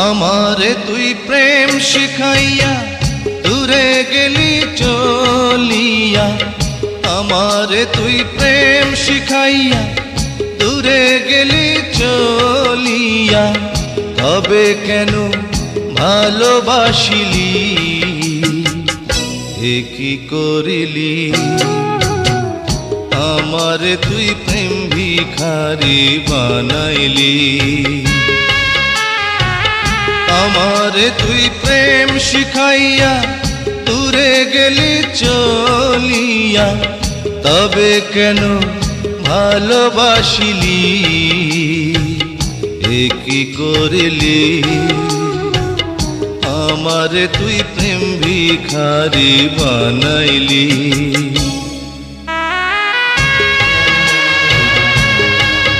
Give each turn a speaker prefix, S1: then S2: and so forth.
S1: আমারে তুই প্রেম শিখাইয়া দূরে গেলি চলিয়া, আমারে তুই প্রেম শিখাইয়া দূরে গেলি চলিয়া, তবে কেন ভালোবাসিলি এ কি করিলি? আমারে তুই প্রেম ভিখারি বানাইলি, আমারে তুই প্রেম শিখাইয়া দূরে গেলি চলিয়া, তবে কেন ভালোবাসিলি এ কি করিলি? আমারে তুই প্রেম ভিখারি বানাইলি।